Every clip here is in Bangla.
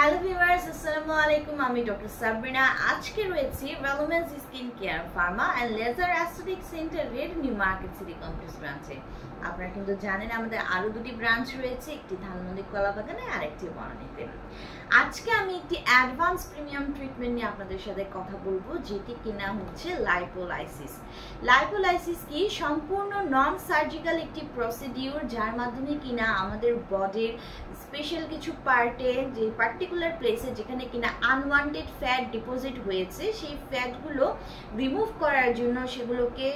হ্যালো ভিউয়ার্স, আসসালামু আলাইকুম। আমি ডক্টর সাবরিনা। আজকে রয়েছি Velomens skin care pharma and laser aesthetic সেন্টারের নিউ মার্কেট সিটি কমপ্লেক্স ব্রাঞ্চে। আপনারা কিন্তু জানেন আমাদের আরও দুটি ব্রাঞ্চ রয়েছে, একটি ধানমন্ডি কলাবাগানে আর একটি বনানীতে। আজকে আমি একটি অ্যাডভান্স প্রিমিয়াম ট্রিটমেন্ট নিয়ে আপনাদের সাথে কথা বলবো, যেটি কিনা হচ্ছে লাইপোলাইসিস। লাইপোলাইসিস কি? সম্পূর্ণ নন সার্জিক্যাল একটি প্রসিডিউর, যার মাধ্যমে কিনা আমাদের বডির স্পেশাল কিছু পার্টে, যে পার্টিকুলার প্লেসে যেখানে কিনা আনওয়ান্টেড ফ্যাট ডিপোজিট হয়েছে, সেই ফ্যাটগুলো রিমুভ করার জন্য, সেগুলোকে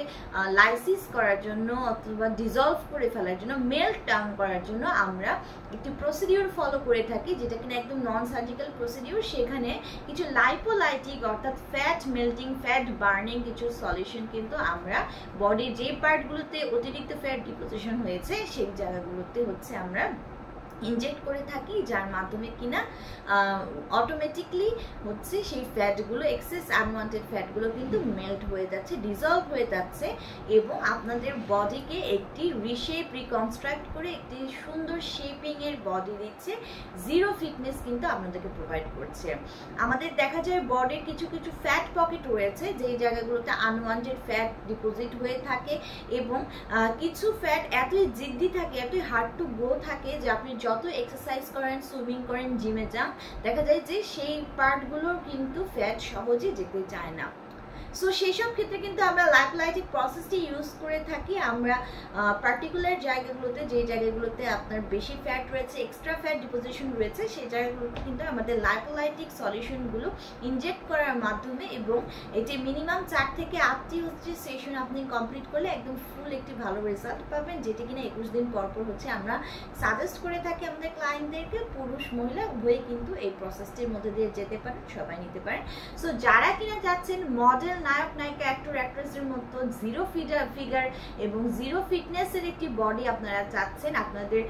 লাইসিস করার জন্য অথবা ডিজলভ করে ফেলার জন্য, মেল্ট ডাউন করার জন্য আমরা একটি প্রসিডিউর ফলো করে থাকি, যেটা কিনা একদম নন সার্জিক্যাল প্রসিডিউর। সেখানে কিছু লাইপোলাইটিক অর্থাৎ ফ্যাট মেল্টিং, ফ্যাট বার্নিং কিছু সলিউশন কিন্তু আমরা বডির যে পার্টগুলোতে অতিরিক্ত ফ্যাট ডিপোজিশন হয়েছে সেই জায়গাগুলোতে হচ্ছে আমরা ইনজেক্ট করে থাকি, যার মাধ্যমে কিনা অটোমেটিকলি হচ্ছে সেই ফ্যাটগুলো, এক্সেস আনওয়ান্টেড ফ্যাটগুলো কিন্তু মেল্ট হয়ে যাচ্ছে, ডিজলভ হয়ে যাচ্ছে এবং আপনাদের বডিকে একটি রিশেপ, রিকনস্ট্রাক্ট করে একটি সুন্দর শেপিংয়ের বডি দিচ্ছে। জিরো ফিটনেস কিন্তু আপনাদেরকে প্রোভাইড করছে। আমাদের দেখা যায় বডির কিছু কিছু ফ্যাট পকেট রয়েছে, যেই জায়গাগুলোতে আনওয়ান্টেড ফ্যাট ডিপোজিট হয়ে থাকে এবং কিছু ফ্যাট এতই জিদ্দি থাকে, এতই হার্ড টু গো থাকে যে আপনি যত এক্সারসাইজ করেন, সুইমিং করেন, জিমে যান, দেখা যায় যে সেই পার্টগুলো কিন্তু ফ্যাট সহজে যেতে চায় না। সো সেই সব ক্ষেত্রে কিন্তু আমরা লাইপোলাইটিক প্রসেসটি ইউজ করে থাকি। আমরা পার্টিকুলার জায়গাগুলোতে, যে জায়গাগুলোতে আপনার বেশি ফ্যাট রয়েছে, এক্সট্রা ফ্যাট ডিপোজিশন রয়েছে, সেই জায়গাগুলোতে কিন্তু আমাদের লাইপোলাইটিক সলিউশনগুলো ইনজেক্ট করার মাধ্যমে, এবং এটি মিনিমাম 4 থেকে 8টি হচ্ছে সেশন আপনি কমপ্লিট করলে একদম ফুল একটি ভালো রেজাল্ট পাবেন, যেটি কিনা 21 দিন পর পর হচ্ছে আমরা সাজেস্ট করে থাকি আমাদের ক্লায়েন্টদেরকে। পুরুষ মহিলা উভয়ে কিন্তু এই প্রসেসটির মধ্যে দিয়ে যেতে পারেন, সবাই নিতে পারেন। সো যারা কিনা যাচ্ছেন মডেল, নায়ক নায়িকা, অ্যাক্টর অ্যাক্ট্রেসের মতো জিরো ফিগার এবং জিরো ফিটনেসের একটি বডি আপনারা চাচ্ছেন, আপনাদের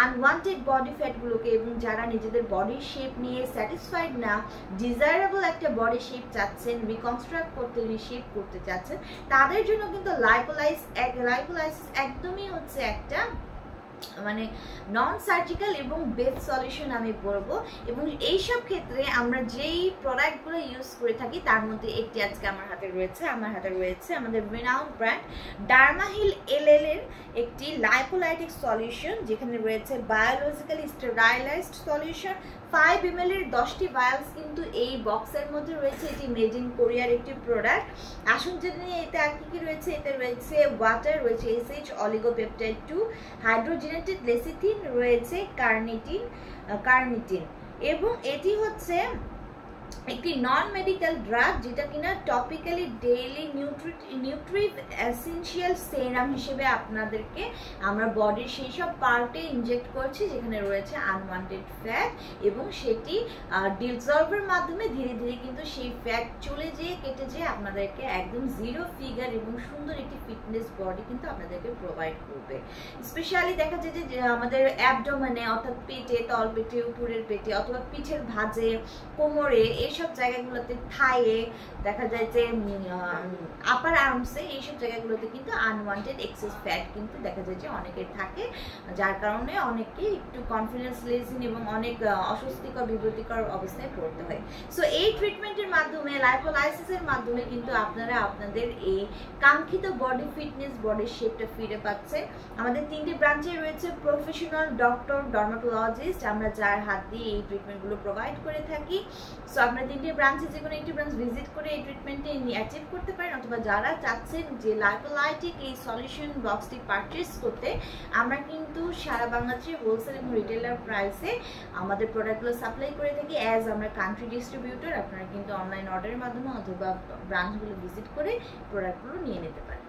আনওয়ান্টেড বডি ফ্যাটগুলোকে, এবং যারা নিজেদের বডির শেপ নিয়ে স্যাটিসফাইড না, ডিজায়ারেবল একটা বডি শেপ চাচ্ছেন, রিকনস্ট্রাক্ট করতে, রিশেপ করতে চাচ্ছেন, তাদের জন্য কিন্তু লাইপোলাইসিস একদমই হচ্ছে একটা মানে নন সার্জিক্যাল এবং বেস্ট সলিউশন আমি বলবো। এবং এইসব ক্ষেত্রে আমরা যেই প্রোডাক্টগুলো ইউজ করে থাকি তার মধ্যে একটি আজকে আমার হাতে রয়েছে আমাদের রিনাউন্ড ব্র্যান্ড ডার্মাহিল এলএল এর একটি লাইপোলাইটিক সলিউশন, যেখানে রয়েছে বায়োলজিক্যালি স্টেরাইলাইজড সলিউশন। 5 ml এর 10টি ভায়ালস কিন্তু এই বক্সের মধ্যে রয়েছে। এটি মেড ইন কোরিয়ার একটি প্রোডাক্ট। আসুন জেনে নিই এতে আর কি রয়েছে। এতে রয়েছে ওয়াটার, রয়েছে এসএইচ অলিগোপেপটাইড 2, হাইড্রোজেনেটেড লেসিথিন, রয়েছে কার্নিটিন এবং এটি হচ্ছে একটি নন মেডিকেল ড্রাগ, যেটা কিনা টপিক্যালি ডেইলি নিউট্রিভ এসেনশিয়াল সেরাম হিসেবে আপনাদেরকে আমরা বডির সেই সব পার্টে ইনজেক্ট করছি যেখানে রয়েছে আনওয়ান্টেড ফ্যাট, এবং সেটি ডিসলভের মাধ্যমে ধীরে ধীরে কিন্তু সেই ফ্যাট চলে যেয়ে কেটে যেয়ে আপনাদেরকে একদম জিরো ফিগার এবং সুন্দর একটি ফিটনেস বডি কিন্তু আপনাদেরকে প্রোভাইড করবে। স্পেশালি দেখা যায় যে আমাদের অ্যাবডোমেনে অর্থাৎ পেটে, তলপেটে, উপরের পেটে অথবা পিঠের ভাঁজে, কোমরে, এইসব জায়গাগুলোতে, থাইয়ে, দেখা যায় যে আপার আর্মসে, এইসব জায়গাগুলোতে কিন্তু আনওয়ান্টেড এক্সেস ফ্যাট কিন্তু দেখা যায় যে অনেকের থাকে, যার কারণে অনেকে একটু কনফিডেন্স লেসিন এবং অনেক অস্বস্তিকর, বিব্রতিকর অবস্থায় পড়তে হয়। সো এই ট্রিটমেন্টের মাধ্যমে, লাইপোলাইসিসের মাধ্যমে কিন্তু আপনারা আপনাদের এই কাঙ্ক্ষিত বডি ফিটনেস, বডির শেপটা ফিরে পাচ্ছেন। আমাদের 3টি ব্রাঞ্চে রয়েছে প্রফেশনাল ডক্টর, ডার্মাটোলজিস্ট, আমরা যার হাত দিয়ে এই ট্রিটমেন্টগুলো প্রোভাইড করে থাকি। সো আপনারা 3টি ব্রাঞ্চে যে কোনো একটি ব্রাঞ্চ ভিজিট করে এই ট্রিটমেন্টে অ্যাচিভ করতে পারেন, অথবা যারা চাচ্ছেন যে লাইপোলাইটিক এই সলিউশন বক্সটি পারচেস করতে, আমরা কিন্তু সারা বাংলাদেশে হোলসেল এবং রিটেলার প্রাইসে আমাদের প্রোডাক্টগুলো সাপ্লাই করে থাকি অ্যাজ আমরা কান্ট্রি ডিস্ট্রিবিউটর। আপনারা কিন্তু অনলাইন অর্ডারের মাধ্যমে অথবা ব্রাঞ্চগুলো ভিজিট করে প্রোডাক্টগুলো নিয়ে নিতে পারেন।